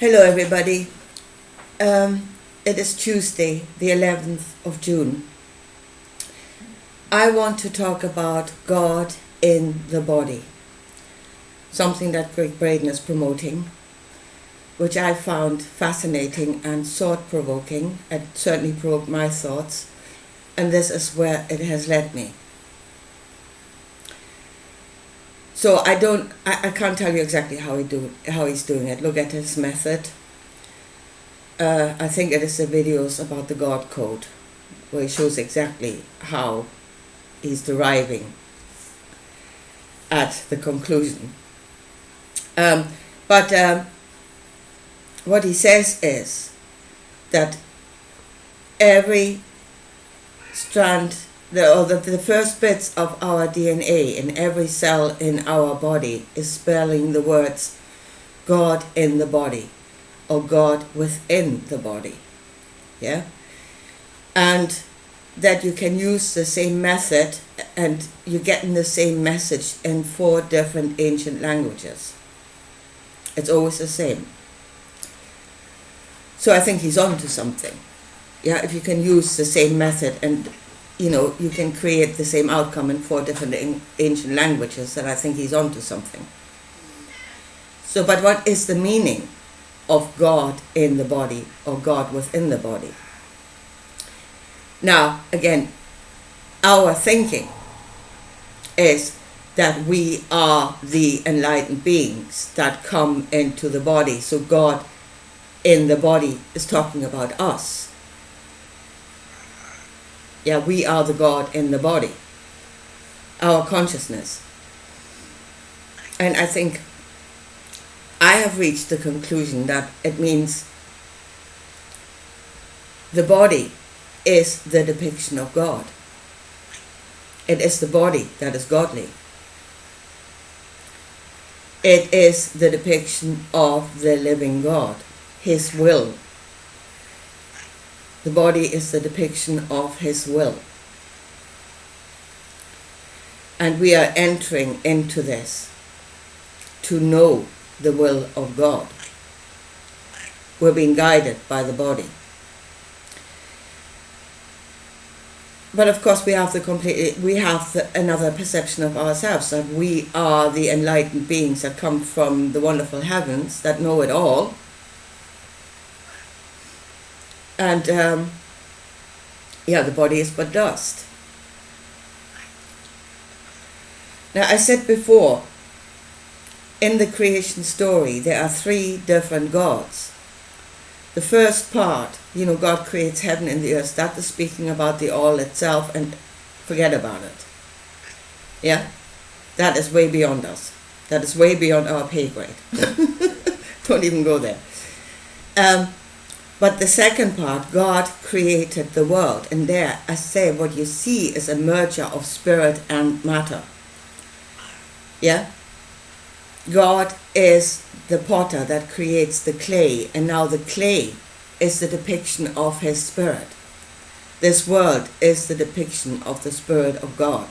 Hello, everybody. It is Tuesday, the 11th of June. I want to talk about God in the body, something that Greg Braden is promoting, which I found fascinating and thought-provoking. It certainly provoked my thoughts, and this is where it has led me. So I can't tell you exactly how he's doing it. Look at his method. I think it is the videos about the God Code, where he shows exactly how he's deriving at the conclusion. But what he says is that every strand, the first bits of our DNA in every cell in our body is spelling the words God in the body or God within the body. Yeah? And that you can use the same method and you're getting the same message in 4 different ancient languages. It's always the same. So I think he's on to something. Yeah, if you can use the same method and you can create the same outcome in 4 different ancient languages, then I think he's on to something. So, but what is the meaning of God in the body or God within the body? Now, again, our thinking is that we are the enlightened beings that come into the body. So God in the body is talking about us. Yeah, we are the God in the body, our consciousness. And I think I have reached the conclusion that it means the body is the depiction of God. It is the body that is godly. It is the depiction of the living God, His will. The body is the depiction of His will. And we are entering into this to know the will of God. We're being guided by the body. But of course we have another perception of ourselves, that we are the enlightened beings that come from the wonderful heavens, that know it all. And the body is but dust. Now, I said before, in the creation story, there are 3 different gods. The first part, God creates heaven and the earth. That is speaking about the all itself, and forget about it. Yeah? That is way beyond us. That is way beyond our pay grade. Don't even go there. But the second part, God created the world. And there, I say, what you see is a merger of spirit and matter. Yeah? God is the potter that creates the clay. And now the clay is the depiction of His spirit. This world is the depiction of the Spirit of God.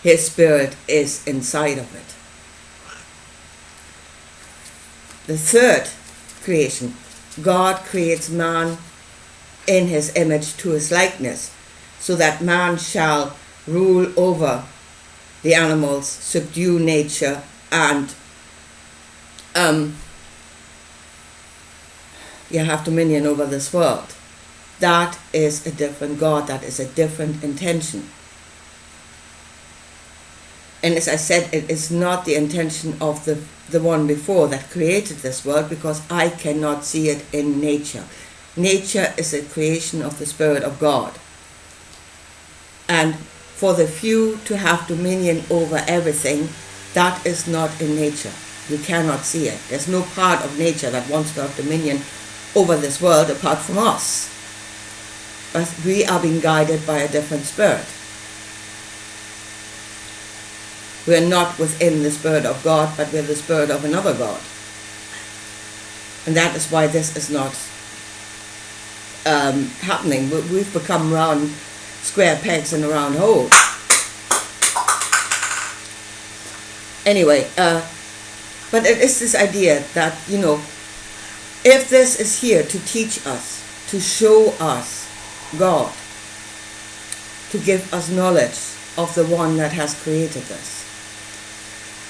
His spirit is inside of it. The third creation, God creates man in His image to His likeness, so that man shall rule over the animals, subdue nature, and have dominion over this world. That is a different God. That is a different intention. And as I said, it is not the intention of the one before that created this world, because I cannot see it in nature. Nature is a creation of the Spirit of God. And for the few to have dominion over everything, that is not in nature. You cannot see it. There's no part of nature that wants to have dominion over this world apart from us. But we are being guided by a different spirit. We are not within the Spirit of God, but we're the spirit of another God. And that is why this is not happening. We've become round square pegs in a round hole. Anyway, But it is this idea that, if this is here to teach us, to show us God, to give us knowledge of the one that has created this.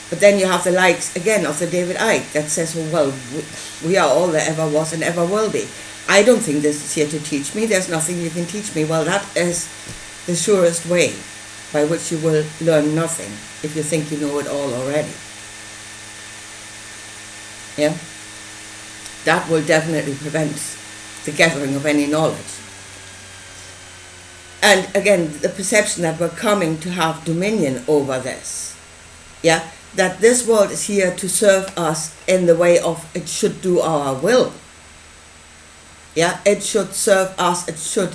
But then you have the likes, again, of the David Icke that says, well, we are all there ever was and ever will be. I don't think this is here to teach me. There's nothing you can teach me. Well, that is the surest way by which you will learn nothing if you think you know it all already. Yeah? That will definitely prevent the gathering of any knowledge. And again, the perception that we're coming to have dominion over this. Yeah? That this world is here to serve us in the way of it should do our will. Yeah? It should serve us, it should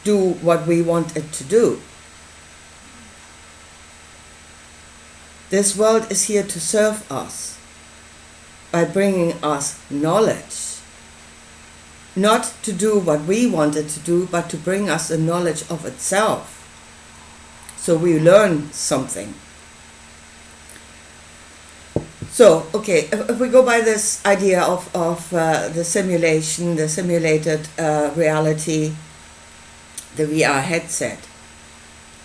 do what we want it to do. This world is here to serve us by bringing us knowledge. Not to do what we want it to do, but to bring us the knowledge of itself. So we learn something. So, okay, if we go by this idea of the simulation, the simulated reality, the VR headset,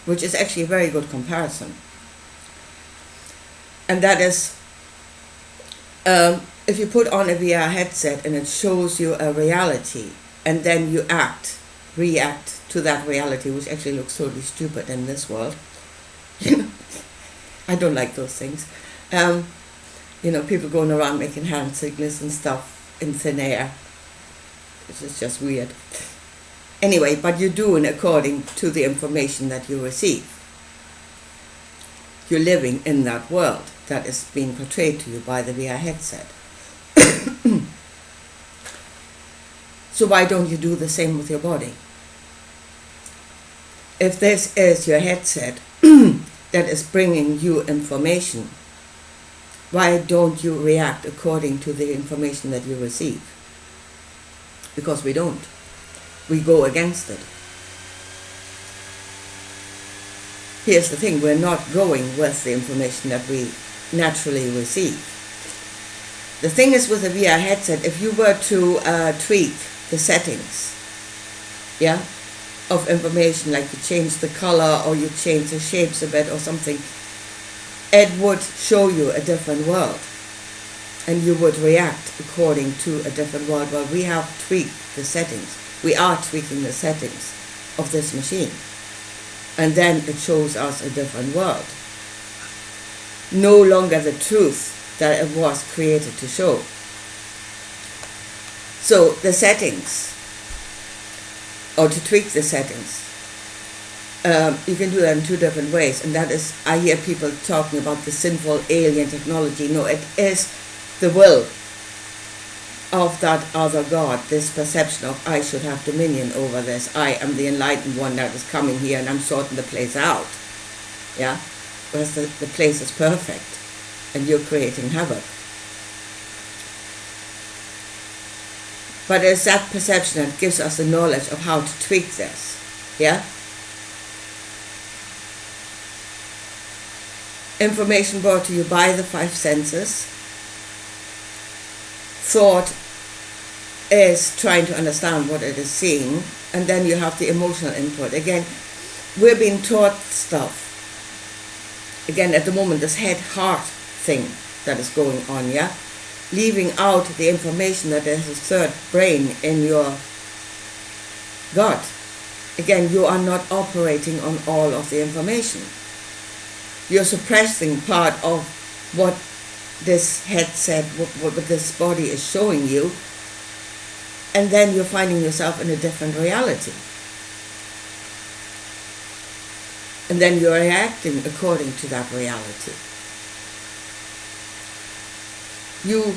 which is actually a very good comparison. And that is, if you put on a VR headset and it shows you a reality, and then you react to that reality, which actually looks totally stupid in this world. I don't like those things. People going around making hand signals and stuff in thin air. It's just weird. Anyway, but you're doing according to the information that you receive. You're living in that world that is being portrayed to you by the VR headset. So why don't you do the same with your body? If this is your headset that is bringing you information, why don't you react according to the information that you receive? Because we don't. We go against it. Here's the thing, we're not going with the information that we naturally receive. The thing is with a VR headset, if you were to tweak the settings, of information, like you change the color or you change the shapes a bit or something, it would show you a different world. And you would react according to a different world. Well, we have tweaked the settings. We are tweaking the settings of this machine. And then it shows us a different world. No longer the truth that it was created to show. So the settings, or to tweak the settings, you can do that in two different ways. And that is, I hear people talking about the sinful alien technology. No, it is the will of that other God, this perception of I should have dominion over this. I am the enlightened one that is coming here and I'm sorting the place out. Yeah? Whereas the place is perfect and you're creating havoc. But it's that perception that gives us the knowledge of how to tweak this. Yeah? Information brought to you by the five senses. Thought is trying to understand what it is seeing, and then you have the emotional input. Again, we're being taught stuff. Again, at the moment, this head-heart thing that is going on, yeah? Leaving out the information that there's a third brain in your gut. Again, you are not operating on all of the information. You're suppressing part of what this headset, what this body is showing you, and then you're finding yourself in a different reality. And then you're reacting according to that reality. You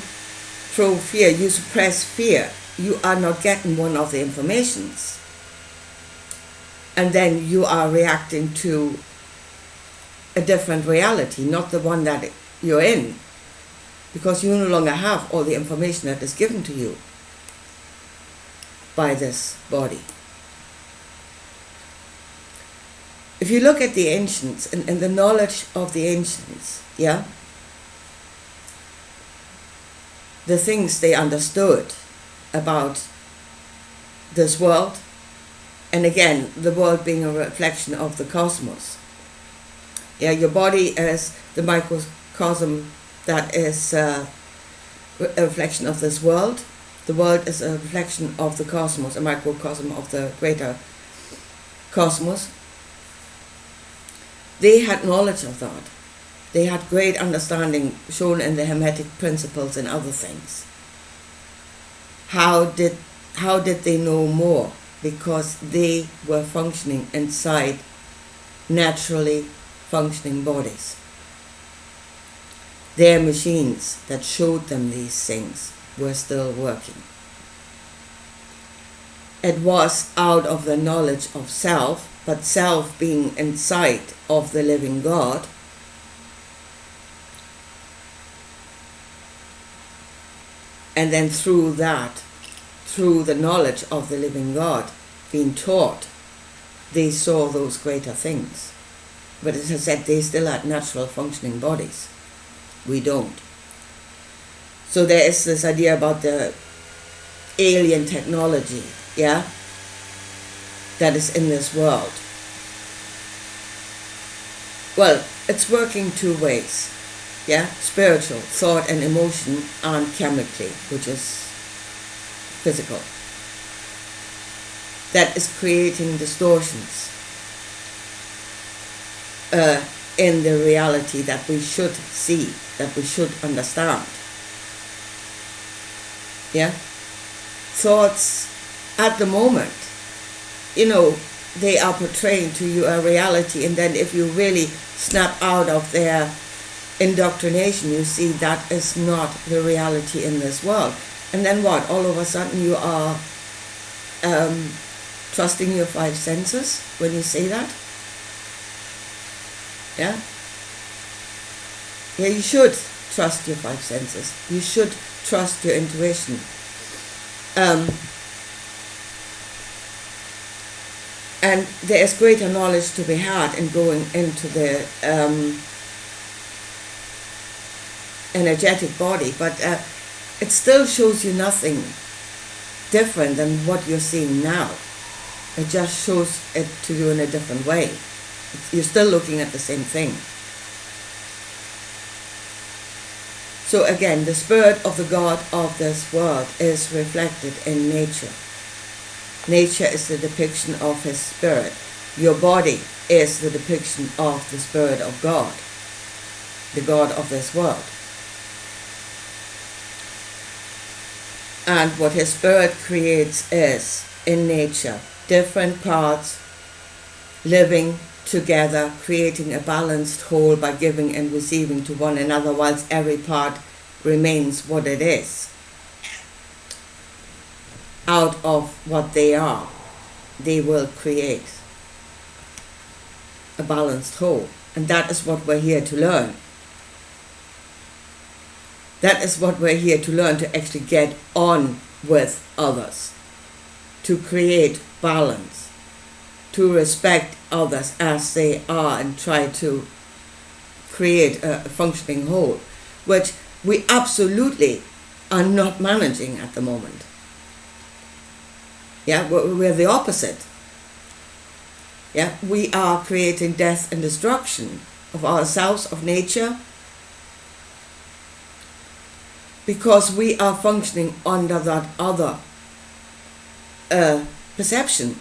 throw fear, you suppress fear, you are not getting one of the informations. And then you are reacting to a different reality, not the one that you're in, because you no longer have all the information that is given to you by this body. If you look at the ancients and the knowledge of the ancients, yeah, the things they understood about this world, and again, the world being a reflection of the cosmos. Yeah, your body is the microcosm that is a reflection of this world. The world is a reflection of the cosmos, a microcosm of the greater cosmos. They had knowledge of that. They had great understanding shown in the Hermetic principles and other things. How did they know more? Because they were functioning inside naturally functioning bodies. Their machines that showed them these things were still working. It was out of the knowledge of self, but self being inside of the living God, and then through that, through the knowledge of the living God being taught, they saw those greater things. But as I said, they still had natural functioning bodies. We don't. So there is this idea about the alien technology, yeah, that is in this world. Well, it's working two ways, yeah, spiritual, thought and emotion, and chemically, which is physical. That is creating distortions in the reality that we should see, that we should understand. Yeah? Thoughts at the moment, they are portraying to you a reality, and then if you really snap out of their indoctrination, you see that is not the reality in this world. And then what? All of a sudden you are trusting your five senses when you say that? Yeah? Yeah, you should trust your five senses. You should trust your intuition. And there is greater knowledge to be had in going into the energetic body, but it still shows you nothing different than what you're seeing now. It just shows it to you in a different way. You're still looking at the same thing. So again, the spirit of the God of this world is reflected in nature. Nature is the depiction of his spirit. Your body is the depiction of the spirit of God, the God of this world. And what his spirit creates is, in nature, different parts living together, creating a balanced whole by giving and receiving to one another, whilst every part remains what it is. Out of what they are, they will create a balanced whole. And that is what we're here to learn. That is what we're here to learn, to actually get on with others, to create balance, to respect others as they are and try to create a functioning whole, which we absolutely are not managing at the moment. Yeah, we're the opposite. Yeah, we are creating death and destruction of ourselves, of nature, because we are functioning under that other perception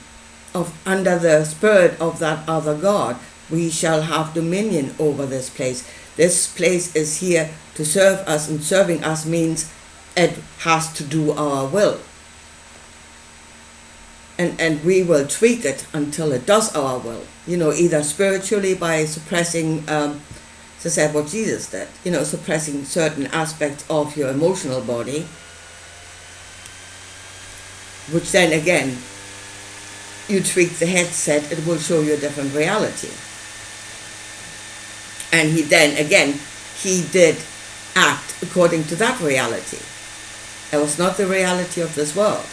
under the spirit of that other God. We shall have dominion over this place. This place is here to serve us, and serving us means it has to do our will. And we will tweak it until it does our will, either spiritually by suppressing, as I said, what Jesus did, suppressing certain aspects of your emotional body, which then again, you tweak the headset, it will show you a different reality. And he did act according to that reality. It was not the reality of this world.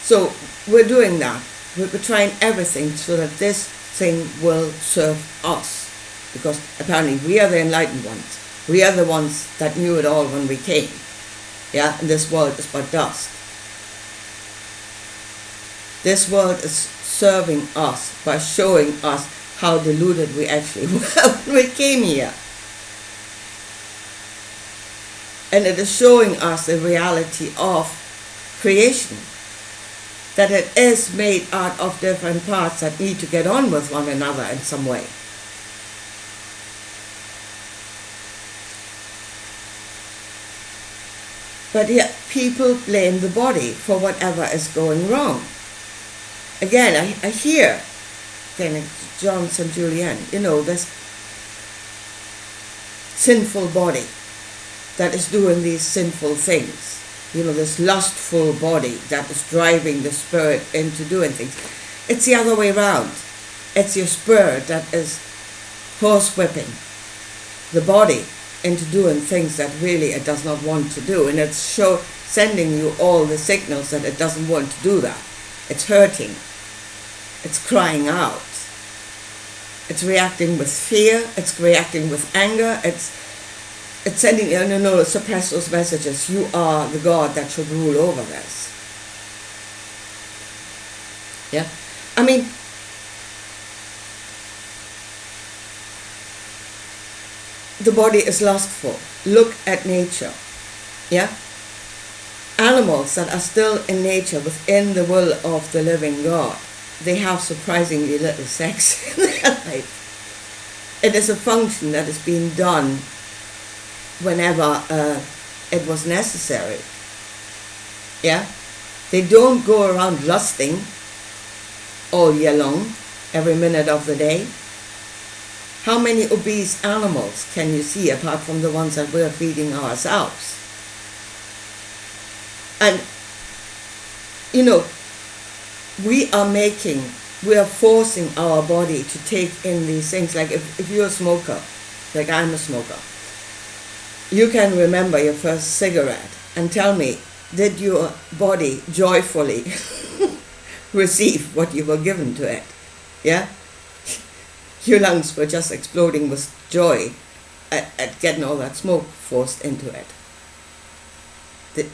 So we're doing that. We're trying everything so that this thing will serve us. because apparently we are the enlightened ones. We are the ones that knew it all when we came. Yeah, and this world is but dust. This world is serving us by showing us how deluded we actually were when we came here. And it is showing us the reality of creation, that it is made out of different parts that need to get on with one another in some way. But yet people blame the body for whatever is going wrong. Again, I hear, again, John St. Julian, this sinful body that is doing these sinful things. This lustful body that is driving the spirit into doing things. It's the other way around. It's your spirit that is horsewhipping the body into doing things that really it does not want to do. And it's sending you all the signals that it doesn't want to do that. It's hurting. It's crying out. It's reacting with fear. It's reacting with anger. It's sending, no, suppress those messages. You are the God that should rule over this. Yeah? I mean, the body is lustful. Look at nature. Yeah? Animals that are still in nature, within the will of the living God, they have surprisingly little sex in their life. It is a function that is being done whenever it was necessary. Yeah? They don't go around lusting all year long, every minute of the day. How many obese animals can you see apart from the ones that we're feeding ourselves? And, we are forcing our body to take in these things. Like if you're a smoker, like I'm a smoker, you can remember your first cigarette and tell me, did your body joyfully receive what you were given to it? Yeah? Your lungs were just exploding with joy at getting all that smoke forced into it.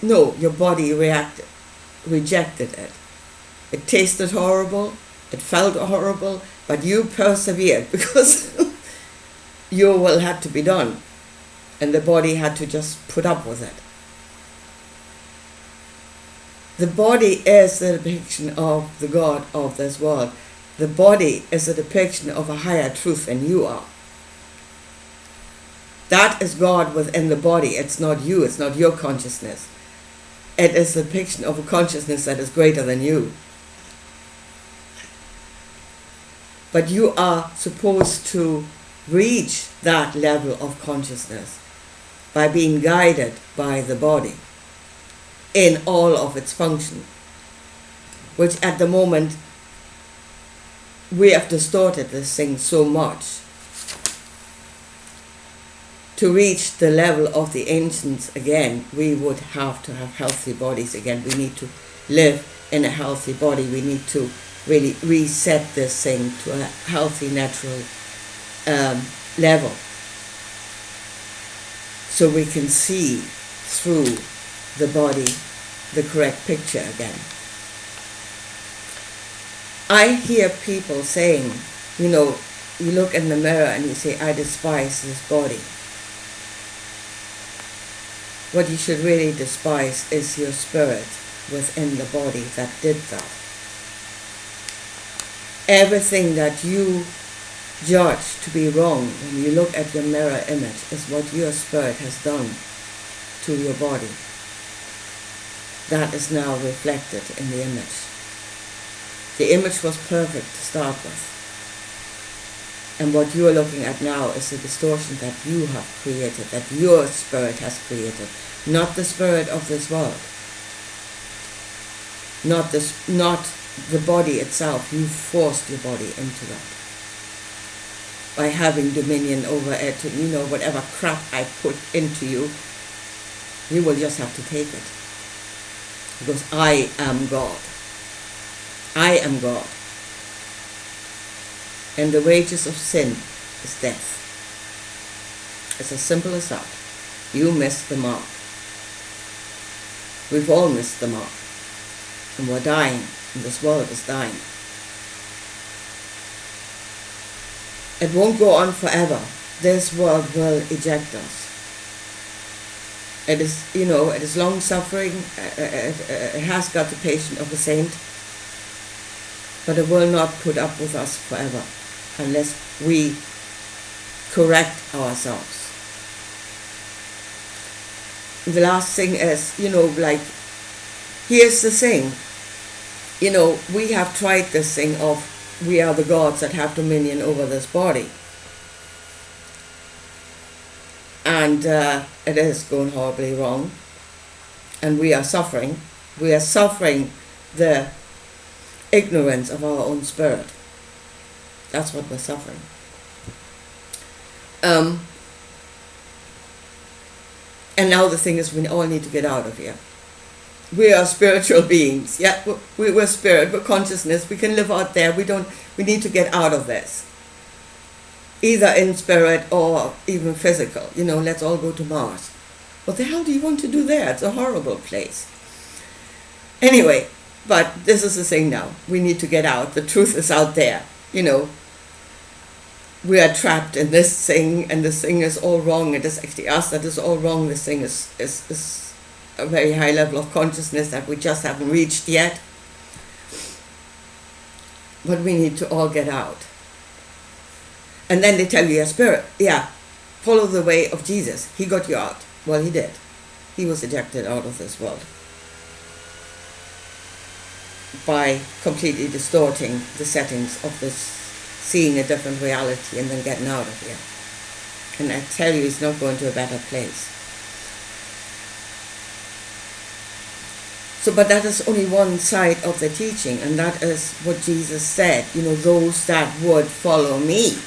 No, your body rejected it. It tasted horrible, it felt horrible, but you persevered because your will had to be done. And the body had to just put up with it. The body is the depiction of the God of this world. The body is a depiction of a higher truth than you are. That is God within the body. It's not you. It's not your consciousness. It is the depiction of a consciousness that is greater than you. But you are supposed to reach that level of consciousness by being guided by the body in all of its function, which at the moment we have distorted this thing so much. To reach the level of the ancients again, we would have to have healthy bodies again. We need to live in a healthy body. We need to really reset this thing to a healthy, natural level, so we can see through the body the correct picture again. I hear people saying, you look in the mirror and you say, I despise this body. What you should really despise is your spirit within the body that did that. Everything that you judge to be wrong when you look at your mirror image is what your spirit has done to your body. That is now reflected in the image. The image was perfect to start with. And what you are looking at now is a distortion that you have created, that your spirit has created, not the spirit of this world. Not the body itself. You forced your body into that. By having dominion over it, whatever crap I put into you, you will just have to take it. Because I am God. I am God. And the wages of sin is death. It's as simple as that. You missed the mark. We've all missed the mark. And we're dying. And this world is dying. It won't go on forever. This world will eject us. It is, it is long suffering. It has got the patience of a saint. But it will not put up with us forever unless we correct ourselves. The last thing is, here's the thing. We have tried this thing of we are the gods that have dominion over this body. And it is going horribly wrong. And we are suffering. We are suffering the ignorance of our own spirit. That's what we're suffering. And now the thing is, we all need to get out of here. We are spiritual beings. Yeah, we're spirit, we're consciousness. We can live out there. We need to get out of this. Either in spirit or even physical. Let's all go to Mars. What the hell do you want to do there? It's a horrible place. Anyway, but this is the thing now. We need to get out. The truth is out there. We are trapped in this thing, and this thing is all wrong. It is actually us that is all wrong. This thing is a very high level of consciousness that we just haven't reached yet. But we need to all get out. And then they tell you, your spirit, follow the way of Jesus. He got you out. Well, he did. He was ejected out of this world by completely distorting the settings of this, seeing a different reality and then getting out of here. And I tell you, he's not going to a better place. So, but that is only one side of the teaching, and that is what Jesus said, those that would follow me.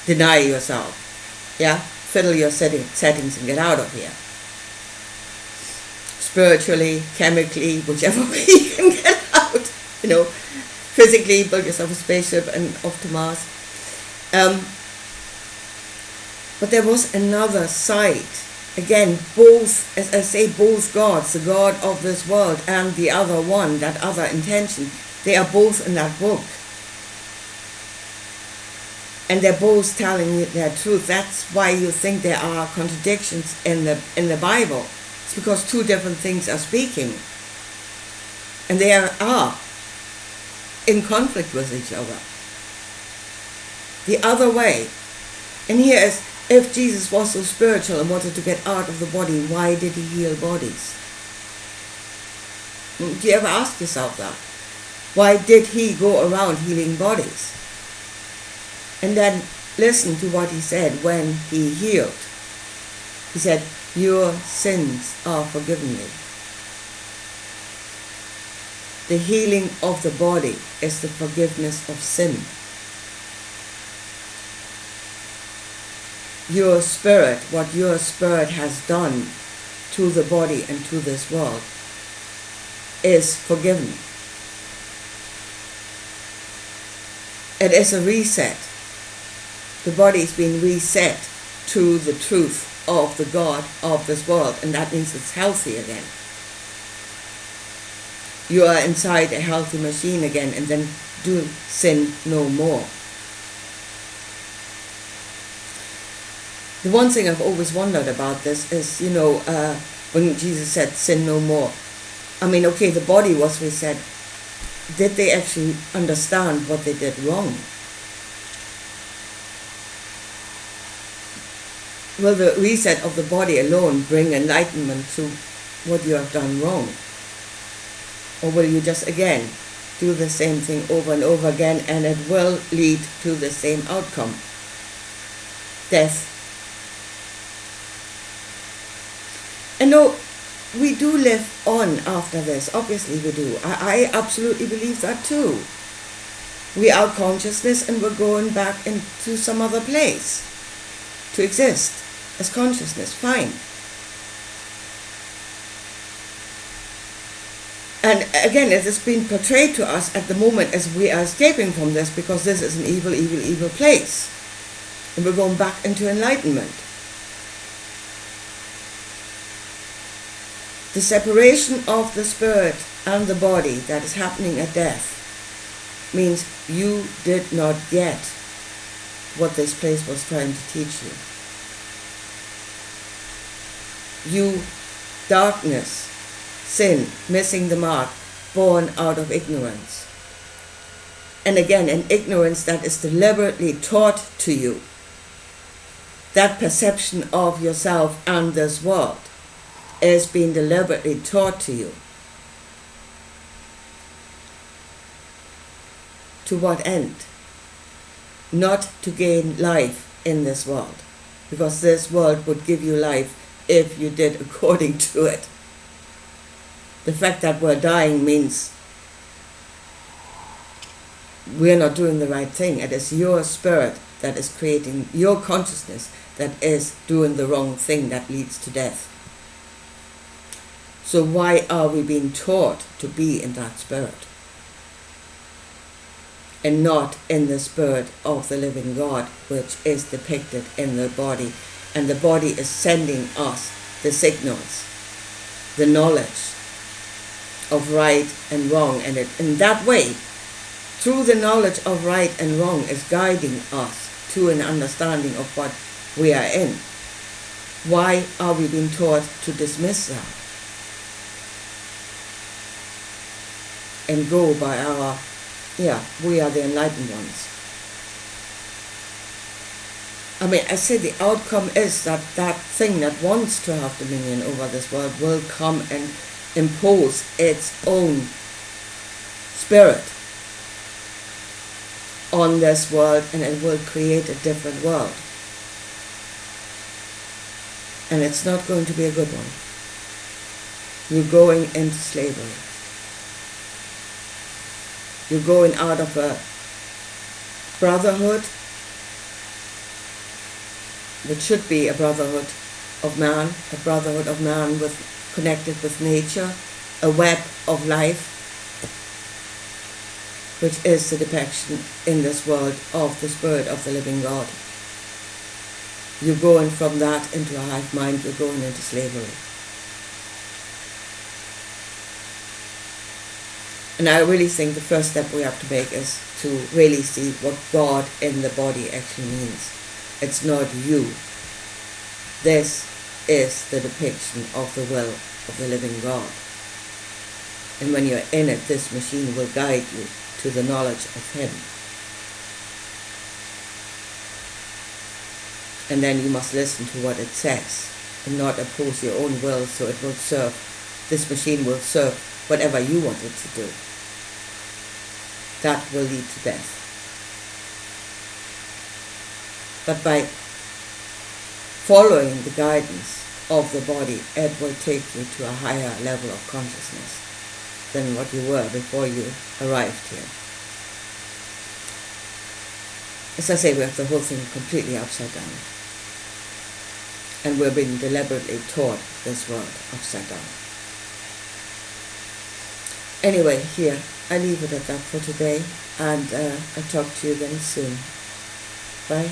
Deny yourself. Fiddle your settings and get out of here. Spiritually, chemically, whichever way you can get out. Physically, build yourself a spaceship and off to Mars. But there was another side. Again, both, as I say, both gods, the God of this world and the other one, that other intention, they are both in that book. And they're both telling you their truth. That's why you think there are contradictions in the Bible. It's because two different things are speaking. And they are in conflict with each other. The other way. And here is, if Jesus was so spiritual and wanted to get out of the body, why did he heal bodies? Do you ever ask yourself that? Why did he go around healing bodies? And then listen to what he said when he healed. He said, your sins are forgiven me. The healing of the body is the forgiveness of sin. Your spirit, what your spirit has done to the body and to this world, is forgiven. It is a reset. The body is being reset to the truth of the God of this world, and that means it's healthy again. You are inside a healthy machine again, and then do sin no more. The one thing I've always wondered about this is, when Jesus said sin no more. I mean, okay, the body was reset. Did they actually understand what they did wrong? Will the reset of the body alone bring enlightenment to what you have done wrong? Or will you just, again, do the same thing over and over again, and it will lead to the same outcome? Death. And no, we do live on after this. Obviously we do. I absolutely believe that too. We are consciousness, and we're going back into some other place to exist as consciousness. Fine. And again, it is being portrayed to us at the moment as we are escaping from this, because this is an evil, evil, evil place. And we're going back into enlightenment. The separation of the spirit and the body that is happening at death means you did not get what this place was trying to teach you. You, darkness, sin, missing the mark, born out of ignorance. And again, an ignorance that is deliberately taught to you. That perception of yourself and this world is being deliberately taught to you. To what end? Not to gain life in this world, because this world would give you life if you did according to it. The fact that we're dying means we're not doing the right thing. It is your spirit that is creating your consciousness that is doing the wrong thing that leads to death. So why are we being taught to be in that spirit and not in the spirit of the living God, which is depicted in the body? And the body is sending us the signals, the knowledge of right and wrong. And in that way, through the knowledge of right and wrong, is guiding us to an understanding of what we are in. Why are we being taught to dismiss that and go by our, we are the enlightened ones? I mean, I say the outcome is that that thing that wants to have dominion over this world will come and impose its own spirit on this world, and it will create a different world. And it's not going to be a good one. You're going into slavery. You're going out of a brotherhood, which should be a brotherhood of man connected with nature, a web of life, which is the depiction in this world of the Spirit of the living God. You're going from that into a hive mind, you're going into slavery. And I really think the first step we have to make is to really see what God in the body actually means. It's not you. This is the depiction of the will of the living God. And when you're in it, this machine will guide you to the knowledge of Him. And then you must listen to what it says and not oppose your own will, so it will serve, this machine will serve whatever you want it to do. That will lead to death. But by following the guidance of the body, it will take you to a higher level of consciousness than what you were before you arrived here. As I say, we have the whole thing completely upside down. And we're being deliberately taught this world upside down. Anyway, here, I leave it at that for today, and I'll talk to you again soon. Bye.